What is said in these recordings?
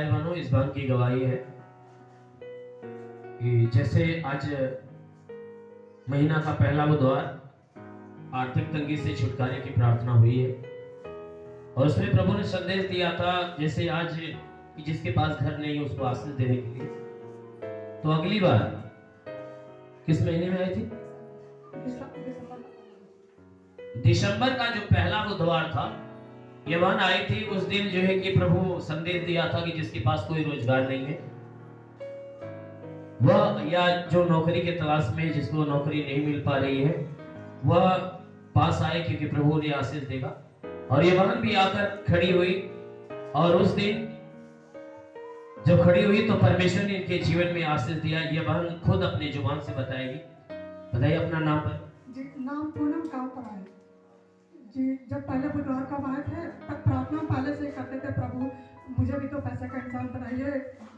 भाई बहनों, इस बात की गवाही है कि जैसे आज महीना का पहला बुधवार आर्थिक तंगी से छुटकारे की प्रार्थना हुई है और उसमें प्रभु ने संदेश दिया था, जैसे आज कि जिसके पास घर नहीं है उसको आशीष देने के लिए। तो अगली बार किस महीने में आई थी? दिसंबर का जो पहला बुधवार था, यवान आई थी। उस दिन जो है कि प्रभु संदेश दिया था कि जिसके पास कोई रोजगार नहीं है वह, या जो नौकरी के तलाश में जिसको नौकरी नहीं मिल पा रही है, वह पास आए क्योंकि प्रभु ने आशीष देगा। और यवान भी आकर खड़ी हुई और उस दिन जब खड़ी हुई तो परमेश्वर ने इनके जीवन में आशीष दिया। यवान खुद अपनी जुबान से बताएगी। बताइए अपना नाम पर। जी, नाम पूनम काउंटर है जी। जब पहले बुधवार को आए थे तब प्रार्थना पहले से ही करते थे, प्रभु मुझे भी तो पैसे का इंसान बनाइए,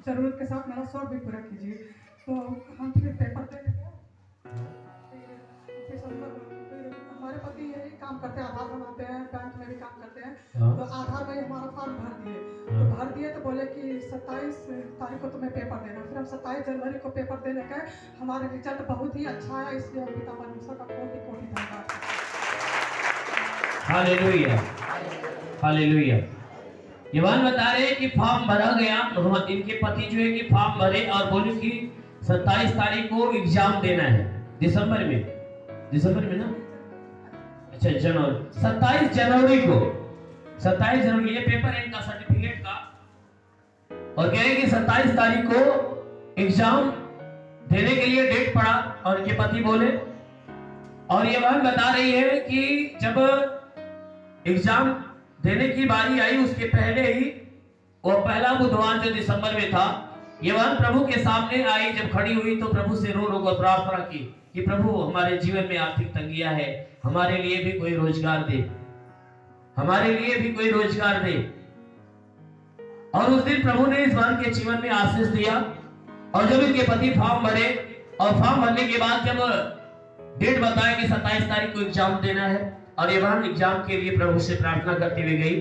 जरूरत के साथ मेरा शौक भी पूरा कीजिए। तो हम फिर पेपर देने गए। हमारे पति यही काम करते हैं, आधार बनाते हैं, बैंक में भी काम करते हैं। तो आधार में हमारा फॉर्म भर दिए। तो भर दिए तो बोले कि 27 तारीख को तुम्हें पेपर देना। फिर हम 27 जनवरी को पेपर देने गए। हमारा रिजल्ट बहुत ही अच्छा है, इसलिए हम पिता परमेश्वर का कोटि कोटि धन्यवाद। Hallelujah, hallelujah. यवान बता रहे हैं कि फॉर्म भरा गया। इनके पति जो है कि फॉर्म भरे और बोले कि 27 तारीख को एग्जाम देना है। दिसंबर में ना, अच्छा जनवरी, 27 जनवरी को, 27 जनवरी ये पेपर है इनका सर्टिफिकेट का। और कह रहे कि 27 तारीख को एग्जाम देने के लिए डेट पड़ा और इनके पति बोले। और ये बात बता रही है कि जब एग्जाम देने की बारी आई उसके पहले ही वो पहला बुधवार जो दिसंबर में था, यवान प्रभु के सामने आई। जब खड़ी हुई तो प्रभु से रो कर प्रार्थना की कि प्रभु हमारे जीवन में आर्थिक तंगियां है, हमारे लिए भी कोई रोजगार दे, हमारे लिए भी कोई रोजगार दे। और उस दिन प्रभु ने इस बार के जीवन में आशीष दिया। और जब इनके पति फॉर्म भरे और फॉर्म भरने के बाद जब डेट बताया कि 27 तारीख को एग्जाम देना है और यवान एग्जाम के लिए प्रभु से प्रार्थना करते हुए गई।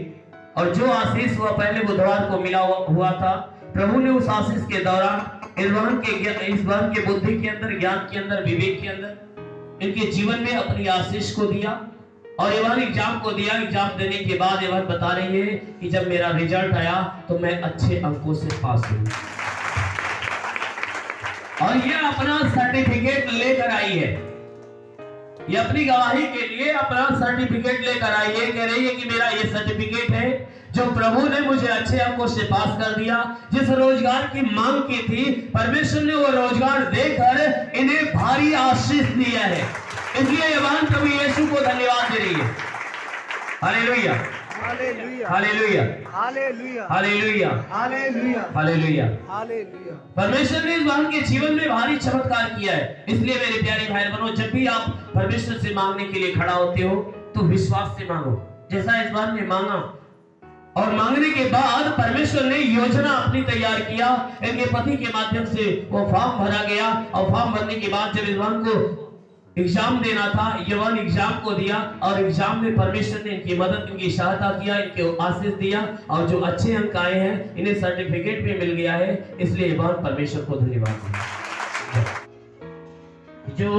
और जो आशीष वह पहले बुधवार को मिला हुआ था, प्रभु ने उस आशीष के दौरान इस बार के बुद्धि के अंदर, ज्ञान के अंदर, विवेक के अंदर इनके जीवन में अपनी आशीष को दिया और यवान एग्जाम को दिया। एग्जाम देने के बाद यवान बता रही है कि जब मेरा रिजल्ट आया तो मैं अच्छे अंकों से पास हुई। और ये अपना सर्टिफिकेट लेकर आई है, ये अपनी गवाही के लिए अपना सर्टिफिकेट लेकर आई है। कह रही है कि मेरा ये सर्टिफिकेट है जो प्रभु ने मुझे अच्छे अंकों से पास कर दिया। जिस रोजगार की मांग की थी, परमेश्वर ने वो रोजगार देकर इन्हें भारी आशीष दिया है। इसलिए यवान प्रभु यीशु को धन्यवाद दे रही है। Hallelujah, hallelujah, hallelujah, hallelujah, hallelujah, hallelujah, hallelujah, hallelujah. परमेश्वर ने इस बार के जीवन में भारी चमत्कार किया है। इसलिए मेरे प्यारे भाई बहनों, जब भी आप परमेश्वर से मांगने के लिए खड़ा होते हो तो विश्वास से मांगो, जैसा इस बार ने मांगा। और मांगने के बाद परमेश्वर ने योजना अपनी तैयार किया। इनके पति के माध्यम से वो फॉर्म भरा गया और फॉर्म भरने के बाद जब यवान को एग्जाम देना था, यवान एग्जाम को दिया और एग्जाम में परमेश्वर ने इनकी मदद, इनकी सहायता किया, इनको आशीष दिया। और जो अच्छे अंक आए हैं इन्हें सर्टिफिकेट भी मिल गया है। इसलिए यवान परमेश्वर को धन्यवाद। जो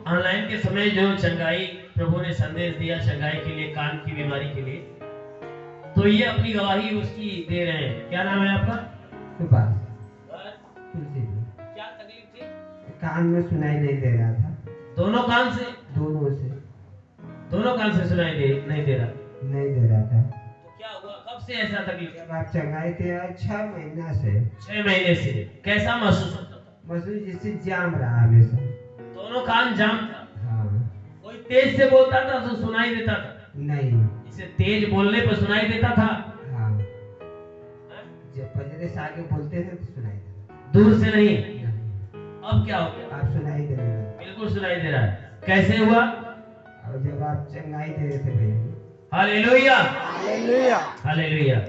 ऑनलाइन के समय जो चंगाई प्रभु ने संदेश दिया, चंगाई के लिए, कान की बीमारी के लिए, तो ये अपनी गवाही उसकी दे रहे हैं। क्या नाम है आपका? सुभाष। क्या तकलीफ थी? कान में सुनाई नहीं दे रहा था। दोनों कान से? दोनों कान से सुनाई नहीं दे रहा था। तो क्या हुआ, कब से ऐसा तकलीफ? जब आप चंगाई थे 6 महीना से। 6 महीने से। कैसा महसूस होता था? महसूस जैसे जाम रहा हमेशा। दोनों कान जाम था? हाँ। कोई तेज से बोलता था तो सुनाई देता था? नहीं। इसे तेज बोलने पर सुनाई देता था? हाँ। जब पजरे से आगे बोलते थे तो सुनाई देता। दूर से नहीं? अब क्या हो गया? आप सुनाई दे रहे हैं। बिल्कुल सुनाई दे रहा है। कैसे हुआ? और जब आप चंगाई दे रहे थे भैया। Hallelujah, hallelujah, hallelujah.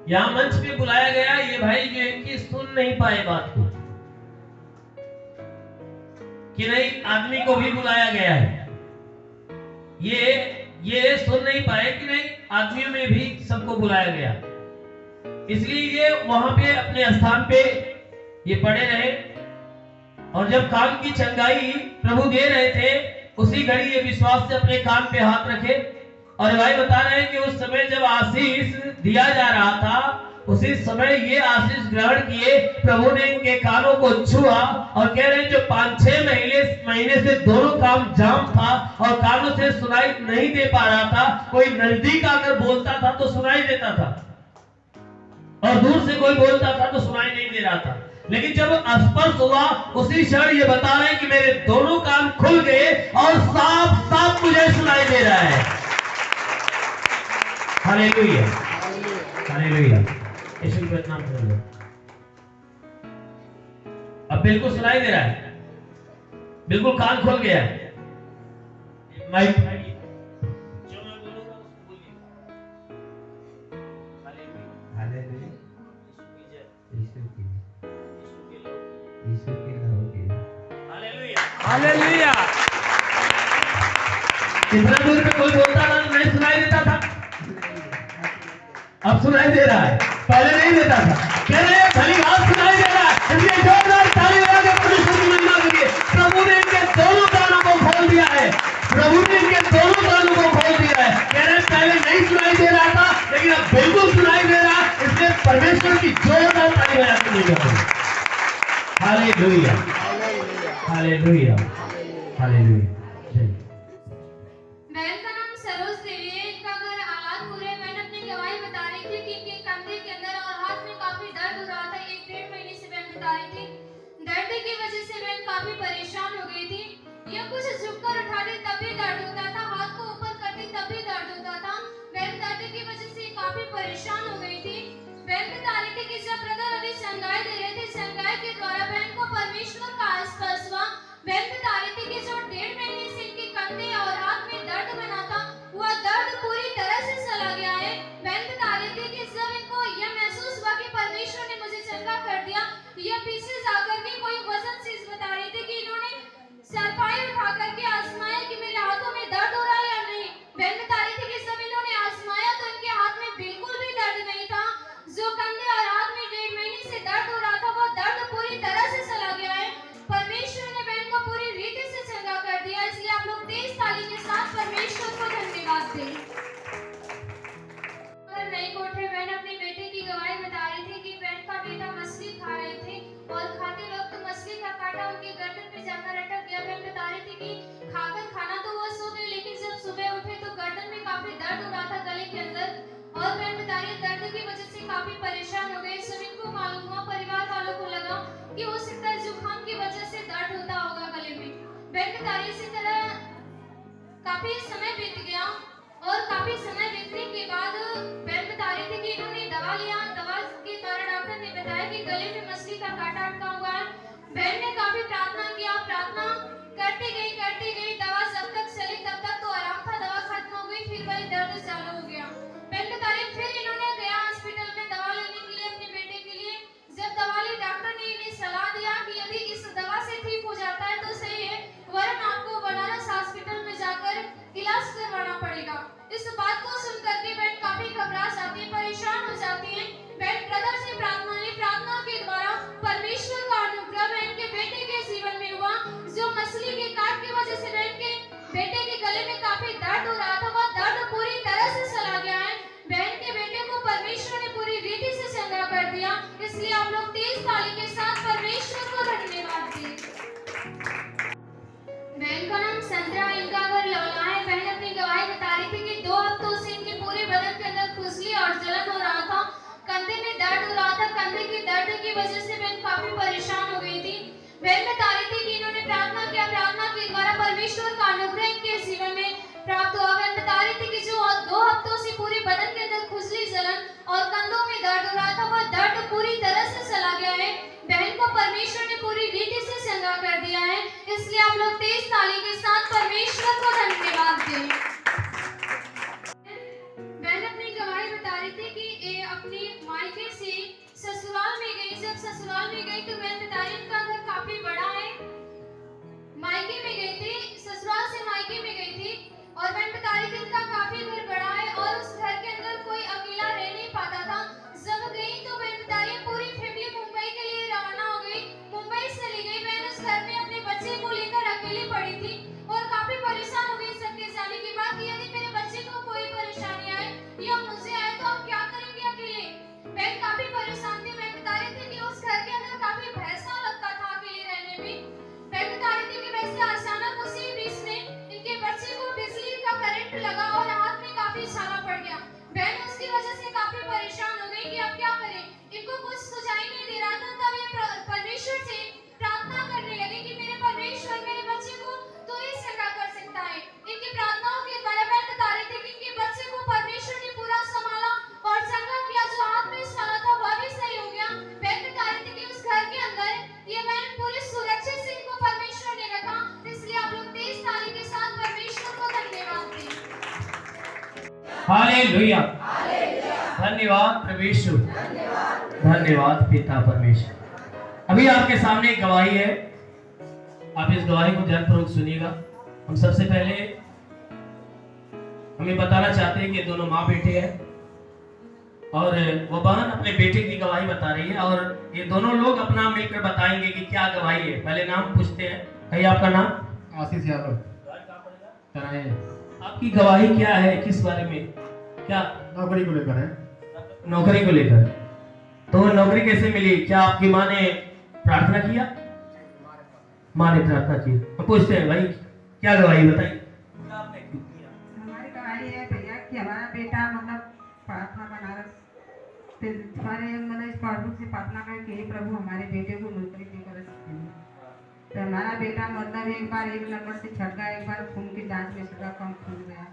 यहाँ मंच पे बुलाया गया ये भाई जो है कि सुन नहीं पाए बात को, कि नहीं, आदमी को भी बुलाया गया है। ये सुन नहीं पाए कि नहीं, आदमियों में भी सबको बुलाया गया। इसलिए ये वहां पे अपने स्थान पे ये पड़े रहे। और जब कान की चंगाई प्रभु दे रहे थे, उसी घड़ी ये विश्वास से अपने कान पे हाथ रखे। और भाई बता रहे हैं कि उस समय जब आशीष दिया जा रहा था, उसी समय ये आशीष ग्रहण किए। प्रभु ने इनके कानों को छुआ और कह रहे हैं जो 5-6 महीने से दोनों काम जाम था और कानों से सुनाई नहीं दे पा रहा था। कोई नजदीक आकर बोलता था तो सुनाई देता था, और दूर से कोई बोलता था तो सुनाई नहीं दे रहा था। लेकिन जब स्पर्श हुआ, उसी क्षण ये बता रहे हैं कि मेरे दोनों कान खुल गए और साफ साफ मुझे सुनाई दे रहा है। Hallelujah, hallelujah. यीशु का नाम कर लो। अब बिल्कुल सुनाई दे रहा है, बिल्कुल कान खुल गया है। माइक जो मैं बोलूंगा उसको बोलिए। Hallelujah, hallelujah. यीशु की जय, यीशु के लोगे। Hallelujah, hallelujah. कितना दूर पे कोई बोलता था तो नहीं सुनाई देता था, अब सुनाई दे रहा है, पहले नहीं देता था। कह रहे हैं भली बात सुनाई दे रहा है, इसलिए जोरदार ताली बजा के परमेश्वर की महिमा करिए। प्रभु ने इनके दोनों कानों को खोल दिया है, प्रभु ने इनके दोनों कानों को खोल दिया है। कह रहे हैं पहले नहीं सुनाई दे रहा था, लेकिन अब बिल्कुल सुनाई दे रहा है, इसलिए परमेश्वर की जोरदार ताली बजा के महिमा करिए। Hallelujah, hallelujah, hallelujah. बहन का नाम सरोज देवी है। इनका घर आलादपुर है। बहन अपनी गवाही बता रही थी कि इनके कंधे के अंदर और हाथ में काफी दर्द हो रहा था। 1-1.5 महीने से बहन बता रही थी। दर्द की वजह से बहन काफी परेशान हो गई थी। यह कुछ झुककर उठाती तब भी दर्द होता था, हाथ को ऊपर करती तब भी दर्द होता था। बहन दर्द की वजह से काफी परेशान हो गई थी। बहन बता रही थी कि जब ब्रदर अभी चंगाई दे रहे थे, चंगाई के द्वारा बहन को परमेश्वर का स्पर्श हुआ। बहन बता रही थी कि जो 1.5 महीने से इनके कंधे और हाथ में दर्द बना था, वह दर्द पूरी तरह से चला गया है। बहन बता रही थी कि जब इनको यह महसूस हुआ कि परमेश्वर ने मुझे चंगा कर दिया, यह पीछे जाकर के कोई वजन चीज बता रही थी कि इन्होंने चारपाई उठा करके आजमाया कि मेरे हाथों में दर्द हो रहा है या नहीं। बहन बता रही थी कि जब इन्होंने आजमाया तो इनके हाथ में बिल्कुल भी दर्द नहीं था। जो कंधे और हाथ में 1.5 महीने से दर्द हो रहा था, वो दर्द पूरी तरह से चला गया है। परमेश्वर ने बहन को पूरी रीति से चंगा कर दिया। इसलिए आप लोग तेज ताली के साथ परमेश्वर को धन्यवाद दें। नई कोठे बहन अपनी बेटे की गवाही बता रही थी कि बहन का बेटा मछली खा रहे थे और खाते वक्त मछली का कांटा उनके गर्दन पे जाकर अटक गया। बहन बता रही थी कि खाकर खाना तो वो सो गई, लेकिन जब सुबह उठे तो गर्दन में काफी दर्द हो रहा था, गले के अंदर। और बहन बता रही है दर्द की वजह से काफी परेशान हो गई। सभी को मालूम हुआ, परिवार वालों को लगा कि हो सकता है जुकाम की वजह से दर्द होता होगा गले में। बहन बता रही इसी तरह काफी समय बीत गया और काफी समय बीतने के बाद बहन बता रही थी कि इन्होंने दवा लिया। दवा के द्वारा डॉक्टर ने बताया कि गले में मछली का कांटा अटका हुआ है। बहन ने काफी प्रार्थना किया, प्रार्थना करती गई। दवा जब तक चली तब तक तो आराम था, दवा खत्म हो गई, फिर वही दर्द चालू हो गया। बहन बता रही फिर इन्होंने गया हॉस्पिटल में दवा लेने के लिए अपने बेटे के लिए। जब दवा ली, डॉक्टर ने इन्हें सलाह दिया कि यदि इस दवा से ठीक हो जाता है तो सही है, वरना आपको बनारस हॉस्पिटल में जाकर इलाज करवाना पड़ेगा। इस बात को सुनकर के बहन काफी घबरा जाती है, परेशान हो जाती है। बहन ब्रदर से प्रार्थना ली, प्रार्थना के द्वारा परमेश्वर का अनुग्रह बहन के बेटे के जीवन में हुआ। जो मछली के काट की वजह से बहन के बेटे के गले में काफी दर्द हो रहा था, वह दर्द पूरी तरह से चला गया है। बहन के बेटे को परमेश्वर ने पूरी रीति से चंगा कर दिया। इसलिए आप लोग तेज ताली के साथ परमेश्वर को धन्यवाद दें। बहन का नाम संतरा, इनका घर लौला है। बहन अपनी गवाही बता रही थी कि 2 हफ्तों से इनके पूरे बदन के अंदर खुजली और जलन हो रहा था, कंधे में दर्द हो रहा था, कंधे हालेलुया। धन्यवाद प्रभु यीशु, धन्यवाद पिता परमेश्वर। अभी आपके सामने एक गवाही है, आप इस गवाही को ध्यानपूर्वक सुनिएगा। हम सबसे पहले हमें बताना चाहते हैं कि दोनों माँ बेटे हैं और वो बहन अपने बेटे की गवाही बता रही है और ये दोनों लोग अपना मिलकर बताएंगे कि क्या गवाही है। पहले नाम पूछते हैं। कहीं आपका नाम? आशीष यादव। आपकी गवाही क्या है, किस बारे में? क्या नौकरी को लेकर है। नौकरी को लेकर। तो नौकरी कैसे मिली? क्या आपकी माँ ने प्रार्थना किया? माँ ने प्रार्थना की। हम पूछते हैं भाई क्या गवाही बताइए। हमारी गवाही है भैया कि हमारा बेटा मतलब प्रार्थना बनारस हमारे मतलब इस प्रभु से प्रार्थना कर कि हे प्रभु हमारे बेटे को नौकरी देकर। तो हमारा बेटा मतलब एक बार 1 नंबर से छट गया, एक बार खून की जांच में इसका कम खून गया,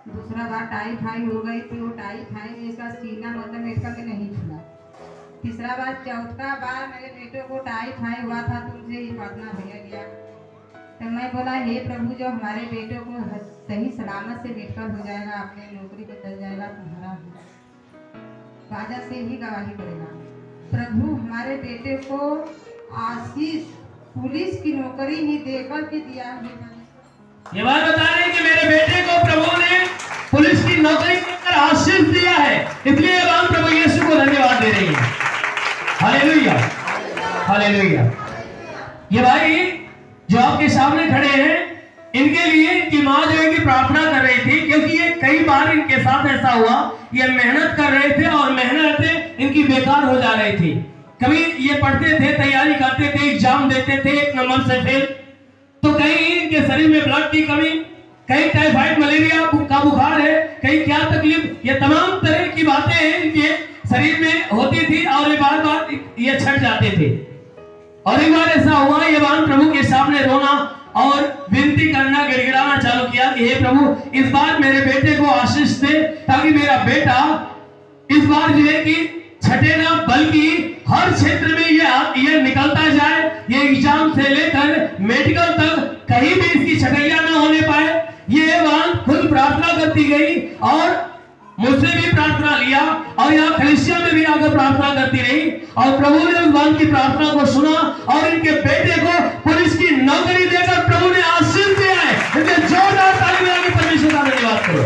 दूसरा बार टाइफाइड हो गई थी, वो टाइफाइड में इसका सीना मतलब मेडिकल में नहीं खुला, तीसरा बार चौथा बार मेरे बेटे को टाइफाइड हुआ था, तुमसे ही प्रार्थना भैया गया। तो मैं बोला हे प्रभु जो हमारे बेटे को सही सलामत से मेडिकल हो जाएगा, अपने नौकरी पे चल जाएगा, तुम्हारा बाजा से ही गवाही करेगा। प्रभु हमारे बेटे को आशीष पुलिस की नौकरी ही देकर के दिया है। ये बात बता रहे हैं कि मेरे बेटे को प्रभु ने पुलिस की नौकरी देकर आशीष दिया है, इसलिए ये बात प्रभु यीशु को धन्यवाद दे रही है। Hallelujah, hallelujah. ये भाई जो आपके सामने खड़े हैं, इनके लिए इनकी माँ जो है कि प्रार्थना कर रही थी, क्योंकि ये कई बार इनके साथ ऐसा हुआ, ये मेहनत कर रहे थे और मेहनत इनकी बेकार हो जा रही थी। कभी ये पढ़ते थे, तैयारी करते थे, एग्जाम देते थे, 1 नंबर से फेल, तो कहीं इनके शरीर में ब्लड की कमी, कहीं टाइफाइड मलेरिया का बुखार है, कहीं क्या तकलीफ, ये तमाम तरह की बातें इनके शरीर में होती थी और ये बार बार ये छट जाते थे। और एक बार ऐसा हुआ, ये बात प्रभु के सामने रोना और विनती करना, गिड़गिड़ाना चालू किया कि हे प्रभु इस बार मेरे बेटे को आशीष दे, ताकि मेरा बेटा इस बार जो है कि छठे ना बल्कि हर क्षेत्र में ये निकलता जाए, ये एग्जाम से लेकर मेडिकल तक कहीं भी इसकी छटैया ना होने पाए। ये बात खुद प्रार्थना करती गई और मुझसे भी प्रार्थना लिया और यहाँ कलीसिया में भी आकर प्रार्थना करती रही और प्रभु ने उस बात की प्रार्थना को सुना और इनके बेटे को पुलिस की नौकरी देकर प्रभु ने आशीष दिया है। इनके जोरदार ताली बजा के परमेश्वर का धन्यवाद करो।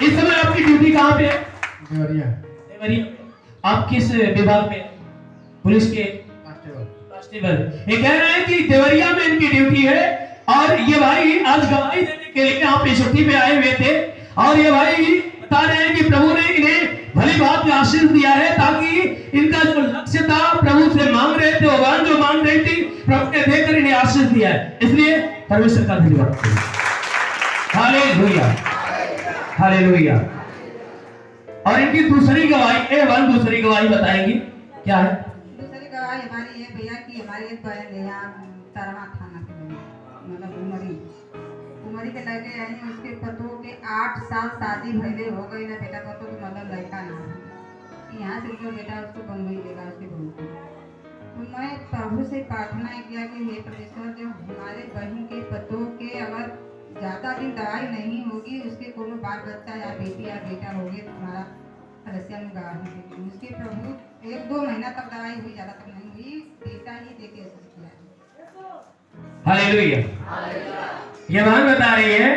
इस समय आपकी ड्यूटी कहाँ पे है? देवरिया। देवरिया। आप किस विभाग में? पुलिस के कांस्टेबल। ये कह रहे हैं कि देवरिया में इनकी ड्यूटी है और ये भाई आज गवाही देने के लिए यहाँ पे छुट्टी पे आए हुए थे और ये भाई बता रहे हैं कि प्रभु ने इन्हें भली बात का आशीष दिया है, ताकि इनका जो लक्ष्य था प्रभु से मांग रहे थे, वो जो मांग रही थी प्रभु ने देकर इन्हें आशीष दिया है। इसलिए परमेश्वर का धन्यवाद करें। Hallelujah, hallelujah. और इनकी दूसरी गवाही दूसरी गवाही बताएंगी क्या है? दूसरी गवाही हमारी ये भैया कि हमारी एक बहन है यहाँ तरवा थाना के मतलब उमरी के लगे यानी उसके पतों के 8 साल शादी भले हो गई ना, बेटा पतों की मतलब लड़का ना यहाँ से जो बेटा उसको बम्बई लेगा उसके बहू को। तो मैं प्रभु से प्रार्थना किया कि हे परमेश्वर जो हमारे बहन के पतों के अगर ज़्यादा दिन दवाई नहीं होगी, उसके कोनो बाल बच्चा या बेटी या बेटा हो गया, तुम्हारा रसिया में गवाही देगी। उसके प्रभु 1-2 महीना तक दवाई हुई, ज़्यादा तक नहीं हुई, बेटा ही देके किया। हालेलुया। ये बहन बता रही है,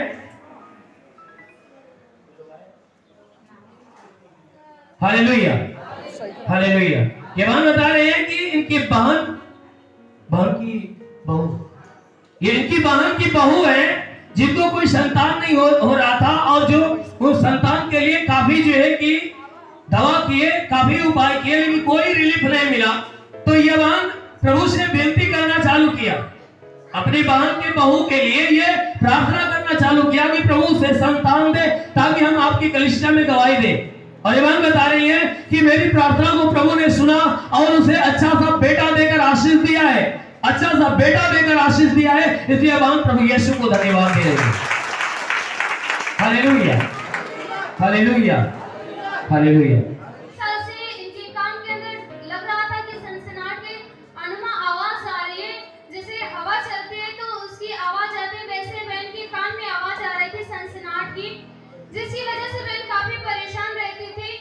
हालेलुया, हालेलुया। ये बहन बता रहे हैं कि इनकी बहन की बहू, ये इनकी बहन की बहू है जिनको कोई संतान नहीं हो रहा था और जो उस संतान के लिए काफी जो है कि दवा किए, काफी उपाय किए, लेकिन कोई रिलीफ नहीं मिला। तो ये बहन प्रभु से विनती करना चालू किया, अपनी बहन के बहू के लिए ये प्रार्थना करना चालू किया कि प्रभु से संतान दे, ताकि हम आपकी कलीसिया में गवाही दें। और ये बहन बता रही है कि मेरी प्रार्थना को प्रभु ने सुना और उसे अच्छा सा बेटा देकर आशीष दिया है, अच्छा सा बेटा देकर आशीष दिया है। इसलिए बहन प्रभु यीशु को धन्यवाद दे रही है। Hallelujah, hallelujah, hallelujah. साल से इनके काम के अंदर लग रहा था कि सनसनाहट के अनुमा आवाज आ रही है, जैसे हवा चलती है तो उसकी आवाज आती है, वैसे बहन के कान में आवाज आ रही थी सनसनाहट की, जिसकी वजह से बहन काफी परेशान रहती थी।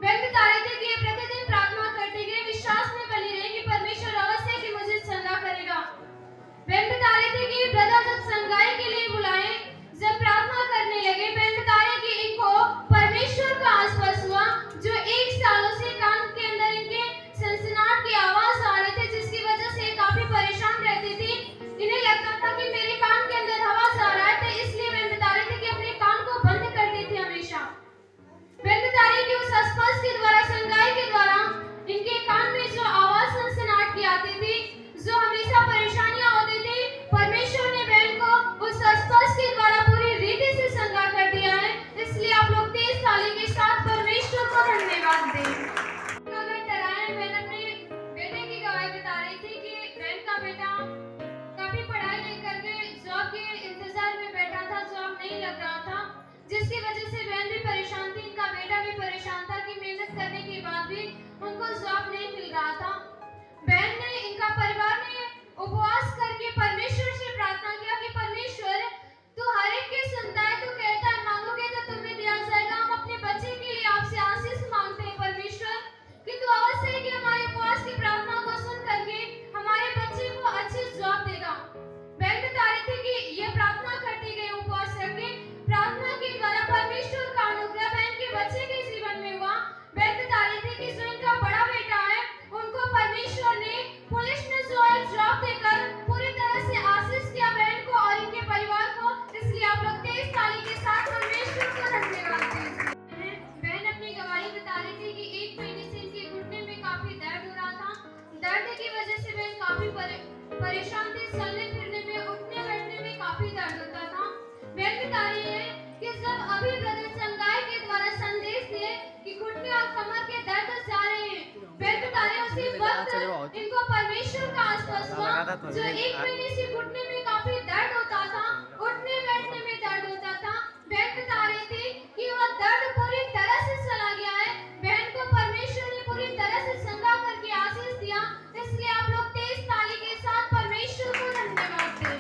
बहन बता रहे थे कि प्रतिदिन प्रार्थना करते गए विश्वास में बनी रहे कि परमेश्वर अवश्य कि मुझे चंगा करेगा। बहन बता रहे थे कि ब्रदर जब संगाई के लिए बुलाए, जब प्रार्थना करने लगे, बहन बता रहे कि इनको परमेश्वर का आश्वास हुआ जो 1 सालों से कान के अंदर इनके सनसनाहट की आवाज आ रहे थे, जिसकी वजह से काफी परेशान रहती थी। इन्हें लगता था कि मेरे कान के अंदर आवाज आ रहा है, तो इसलिए बहन बता रहे थे कि अपने कान को बंद करती थी हमेशा। बहन बता रही कि उस स्पर्श के द्वारा, संगाई के द्वारा इनके कान में जो आवाज सनसनाहट की आती थी, जो हमेशा परेशानियां होती थी, परमेश्वर ने बहन को उस स्पर्श के द्वारा पूरी रीति से संगा कर दिया है। इसलिए आप लोग 23 ताली के साथ परमेश्वर को धन्यवाद दें। अगर तरायन बहन अपने बेटे की गवाही बता रही थी कि बहन का बेटा काफी पढ़ाई नहीं करके जॉब के इंतजार में बैठा था, जॉब नहीं लग रहा था, जिसकी वजह से बहन भी परेशान थी, इनका बेटा भी परेशान था कि मेहनत करने के बाद भी उनको जॉब नहीं मिल रहा था। बहन ने, इनका परिवार ने उपवास करके परमेश्वर से प्रार्थना किया कि परमेश्वर तू हर एक की सुनता है, तू कहता है मांगोगे तो तुम्हें दिया जाएगा। हम अपने बच्चे के लिए आपसे आशीष मांगते हैं परमेश्वर कि तू अवश्य है कि हमारे उपवास की प्रार्थना को सुन करके हमारे बच्चे को अच्छी जॉब देगा। बहन बता रही थी कि ये प्रार्थना करती गई, उपवास करके प्रार्थना के द्वारा परमेश्वर का अनुग्रह बहन के बच्चे के जीवन में हुआ। बहन बता रही थी कि जो इनका बड़ा बेटा है, उनको परमेश्वर ने पुलिस में जो है जॉब देकर पूरी तरह से आशीष किया बहन को और इनके परिवार को। इसलिए आप लोग 23 ताली के साथ परमेश्वर को धन्यवाद दें। बहन अपनी गवाही बता रही थी कि 1 महीने से इनके घुटने में काफी दर्द हो रहा था। दर्द की वजह से बहन काफी परेशान थी, चलने फिरने में, उठने बैठने में काफी दर्द होता था। बहन बता रही है कि जब अभी ब्रदर संगाई के द्वारा संदेश दिए कि घुटने और कमर के दर्द जा रहे हैं, बहन बता रहे उसी वक्त इनको परमेश्वर का आश्वास हुआ जो 1 महीने से घुटने में काफी दर्द होता था, उठने बैठने में दर्द होता था। बहन बता रही थी कि वह दर्द पूरी तरह से चला गया है। बहन को परमेश्वर ने पूरी तरह से चंगा करके आशीष दिया। इसलिए आप लोग 23 ताली के साथ परमेश्वर को धन्यवाद दें।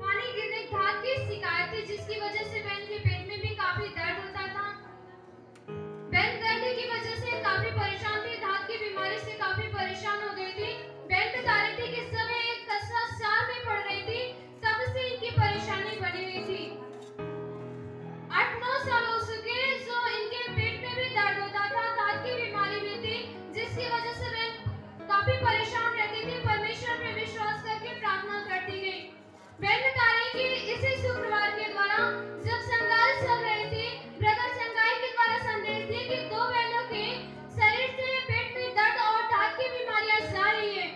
पानी गिरने धात की शिकायत थी, जिसकी वजह से बहन के पेट में भी काफी दर्द होता था। बहन दर्द की वजह से काफी परेशान थी, धात की बीमारी से काफी परेशान हो गई थी। बहन बता रही थी कि समय एक कसरत 4 में पड़ रही थी, तब से इनकी परेशानी बनी हुई थी। 8-9 साल हो चुके जो इनके पेट में भी दर्द होता था, धात की बीमारी में थी, जिसकी वजह से बहन काफी परेशान रहती थी। परमेश्वर पे विश्वास करके प्रार्थना करती गई। बहन बता रही कि इसी शुक्रवार के द्वारा जब संगाई चल रही थी, ब्रदर संगाई के द्वारा संदेश दिए कि 2 बहनों के शरीर से पेट में दर्द और धात की बीमारियां जा रही है।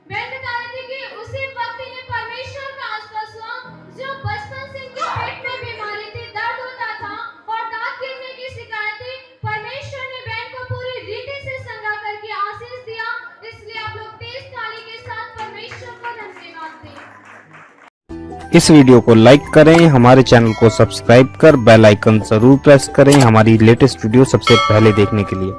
बहन बता रही थी कि उसी वक्त इन्हें परमेश्वर का आश्वास हुआ जो बचपन से इनके पेट में बीमारी थी, दर्द होता था और दांत गिरने की शिकायत थी। परमेश्वर ने बहन को पूरी रीति से संगा करके आशीष दिया। इसलिए आप लोग 23 ताली के साथ परमेश्वर को धन्यवाद दें। इस वीडियो को लाइक करें, हमारे चैनल को सब्सक्राइब कर बेल आइकन जरूर प्रेस करें हमारी लेटेस्ट वीडियो सबसे पहले देखने के लिए।